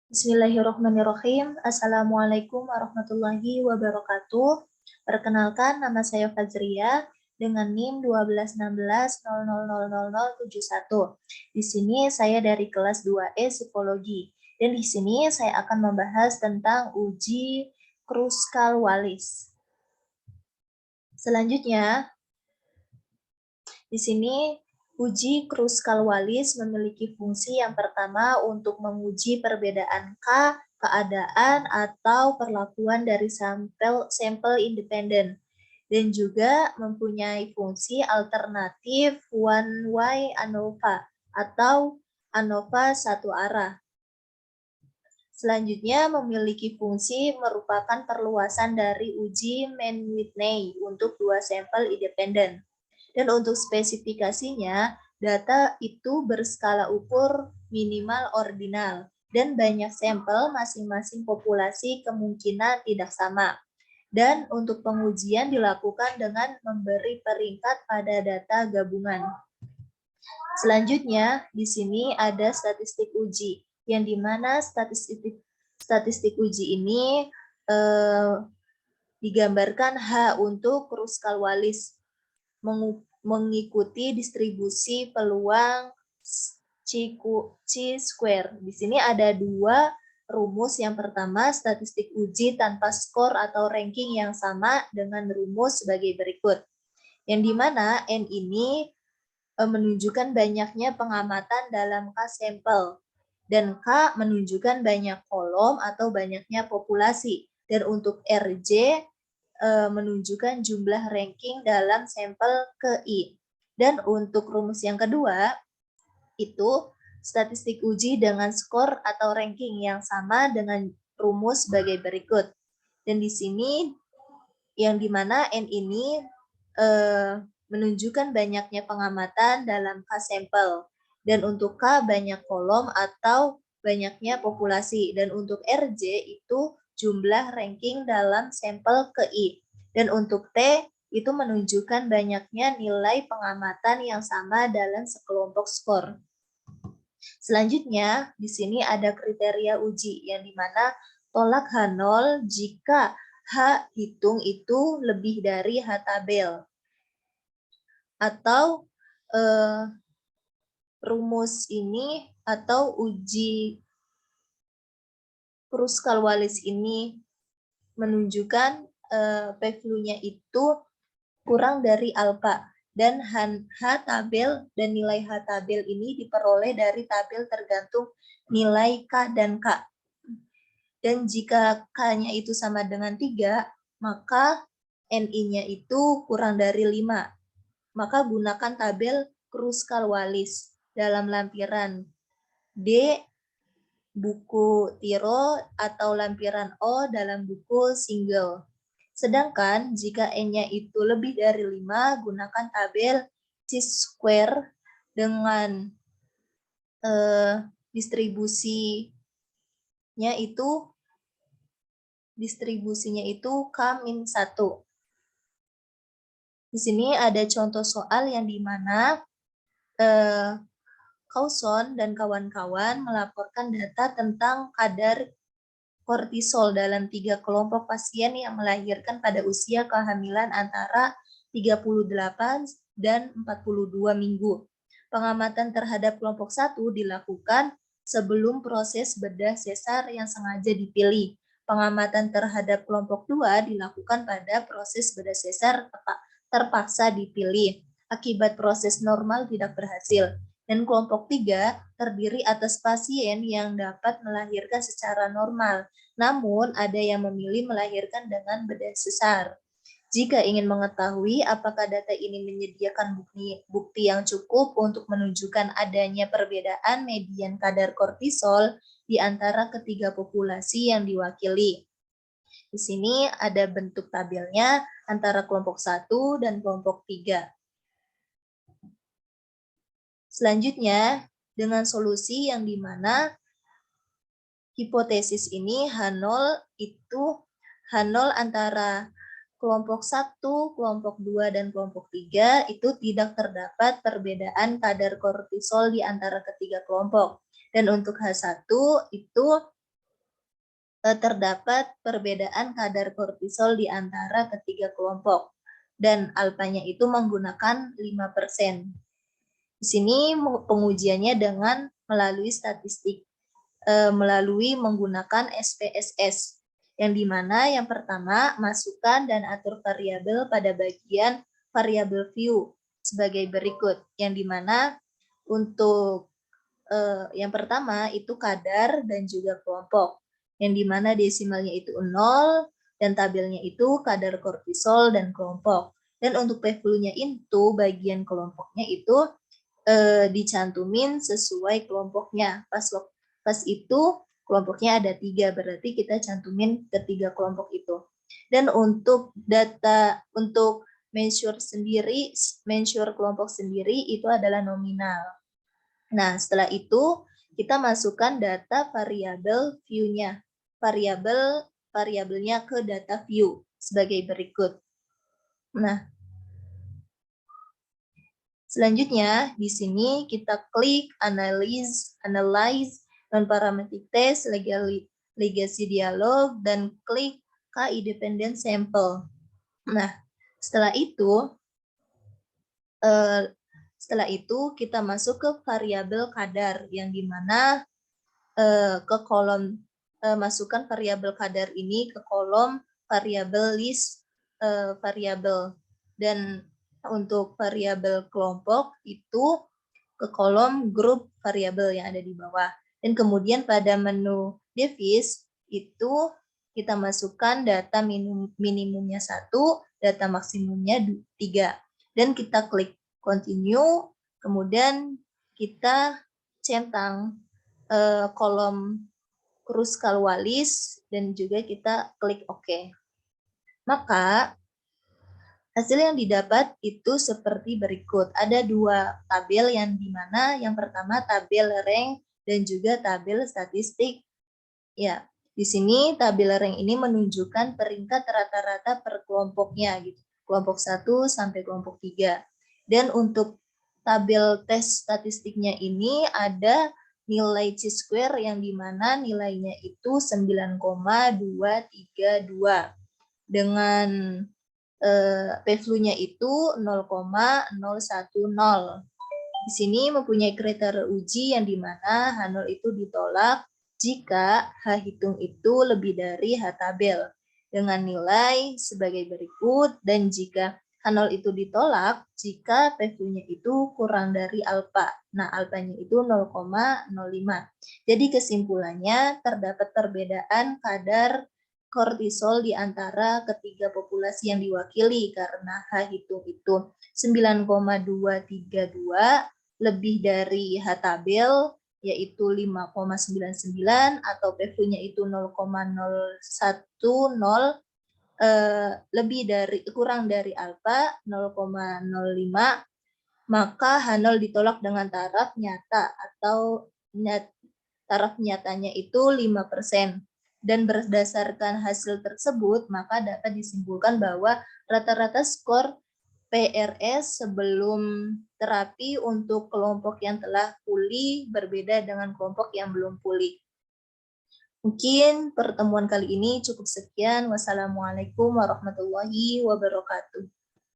Bismillahirrahmanirrahim. Assalamualaikum warahmatullahi wabarakatuh. Perkenalkan, nama saya Fazria dengan NIM 1216000071. Di sini saya dari kelas 2E Psikologi. Dan di sini saya akan membahas tentang uji Kruskal-Wallis. Selanjutnya, di sini uji Kruskal-Wallis memiliki fungsi yang pertama untuk menguji perbedaan keadaan atau perlakuan dari sampel independen, dan juga mempunyai fungsi alternatif one-way ANOVA atau ANOVA satu arah. Selanjutnya, memiliki fungsi merupakan perluasan dari uji Mann-Whitney untuk dua sampel independen. Dan untuk spesifikasinya, data itu berskala ukur minimal ordinal, dan banyak sampel masing-masing populasi kemungkinan tidak sama. Dan untuk pengujian dilakukan dengan memberi peringkat pada data gabungan. Selanjutnya, di sini ada statistik uji, yang dimana statistik uji ini digambarkan H untuk Kruskal-Wallis, mengikuti distribusi peluang chi-square. Di sini ada dua rumus. Yang pertama, statistik uji tanpa skor atau ranking yang sama dengan rumus sebagai berikut. Yang dimana N ini menunjukkan banyaknya pengamatan dalam K-sampel, dan K menunjukkan banyak kolom atau banyaknya populasi. Dan untuk RJ menunjukkan jumlah ranking dalam sampel ke I. Dan untuk rumus yang kedua, itu statistik uji dengan skor atau ranking yang sama dengan rumus sebagai berikut. Dan di sini yang dimana N ini menunjukkan banyaknya pengamatan dalam K-sampel. Dan untuk K banyak kolom atau banyaknya populasi. Dan untuk RJ itu jumlah ranking dalam sampel ke I. Dan untuk T itu menunjukkan banyaknya nilai pengamatan yang sama dalam sekelompok skor. Selanjutnya, di sini ada kriteria uji, yang dimana tolak H0 jika H hitung itu lebih dari H tabel. Atau rumus ini atau uji Kruskal-Wallis ini menunjukkan p-value-nya itu kurang dari alfa, dan H tabel dan nilai H tabel ini diperoleh dari tabel tergantung nilai K dan K. Dan jika K-nya itu sama dengan 3, maka NI-nya itu kurang dari 5. Maka gunakan tabel Kruskal-Wallis dalam lampiran D buku Tiro atau lampiran O dalam buku single. Sedangkan jika N-nya itu lebih dari 5, gunakan tabel chi-square dengan distribusinya itu K-1. Di sini ada contoh soal yang dimana Kauson dan kawan-kawan melaporkan data tentang kadar kortisol dalam 3 kelompok pasien yang melahirkan pada usia kehamilan antara 38 dan 42 minggu. Pengamatan terhadap kelompok 1 dilakukan sebelum proses bedah sesar yang sengaja dipilih. Pengamatan terhadap kelompok 2 dilakukan pada proses bedah sesar terpaksa dipilih akibat proses normal tidak berhasil. Dan kelompok 3 terdiri atas pasien yang dapat melahirkan secara normal, namun ada yang memilih melahirkan dengan bedah sesar. Jika ingin mengetahui apakah data ini menyediakan bukti yang cukup untuk menunjukkan adanya perbedaan median kadar kortisol di antara ketiga populasi yang diwakili. Di sini ada bentuk tabelnya antara kelompok 1 dan kelompok 3. Selanjutnya, dengan solusi yang dimana hipotesis ini H0 antara kelompok 1, kelompok 2, dan kelompok 3 itu tidak terdapat perbedaan kadar kortisol di antara ketiga kelompok. Dan untuk H1 itu terdapat perbedaan kadar kortisol di antara ketiga kelompok dan alfanya itu menggunakan 5%. Di sini pengujiannya dengan melalui statistik, melalui menggunakan SPSS, yang dimana yang pertama masukkan dan atur variabel pada bagian variabel view sebagai berikut, yang dimana untuk yang pertama itu kadar dan juga kelompok, yang dimana desimalnya itu 0 dan tabelnya itu kadar kortisol dan kelompok. Dan untuk p-value-nya itu bagian kelompoknya itu dicantumin sesuai kelompoknya. Pas itu kelompoknya ada 3, berarti kita cantumin ketiga kelompok itu. Dan untuk data, untuk measure kelompok sendiri itu adalah nominal. Nah, setelah itu kita masukkan data variabel view-nya. Variabelnya ke data view sebagai berikut. Nah, selanjutnya di sini kita klik analyze non-parametric test, legacy dialog, dan klik k-independent sample. Nah, setelah itu kita masuk ke variabel kadar, yang dimana ke kolom masukkan variabel kadar ini ke kolom variabel list variabel, dan untuk variabel kelompok itu ke kolom grup variabel yang ada di bawah. Dan kemudian pada menu devis itu kita masukkan data minimumnya 1, data maksimumnya 3, dan kita klik continue, kemudian kita centang kolom Kruskal-Wallis dan juga kita klik OK. Maka hasil yang didapat itu seperti berikut. Ada 2 tabel, yang dimana yang pertama tabel rank dan juga tabel statistik. Ya, di sini tabel rank ini menunjukkan peringkat rata-rata per kelompoknya gitu. Kelompok 1 sampai kelompok 3. Dan untuk tabel tes statistiknya ini ada nilai chi-square yang dimana nilainya itu 9,232 dengan p-value-nya itu 0,010. Di sini mempunyai kriteria uji yang dimana H0 itu ditolak jika H hitung itu lebih dari H tabel dengan nilai sebagai berikut, dan jika H0 itu ditolak jika p-value-nya itu kurang dari alfa. Nah, alfanya itu 0,05. Jadi kesimpulannya terdapat perbedaan kadar kortisol di antara ketiga populasi yang diwakili karena H hitung itu 9,232 lebih dari H tabel yaitu 5,99 atau p-value-nya itu 0,010, lebih dari kurang dari alfa 0,05, maka H0 ditolak dengan taraf nyata atau taraf nyatanya itu 5%. Dan berdasarkan hasil tersebut, maka dapat disimpulkan bahwa rata-rata skor PRS sebelum terapi untuk kelompok yang telah pulih berbeda dengan kelompok yang belum pulih. Mungkin pertemuan kali ini cukup sekian. Wassalamualaikum warahmatullahi wabarakatuh.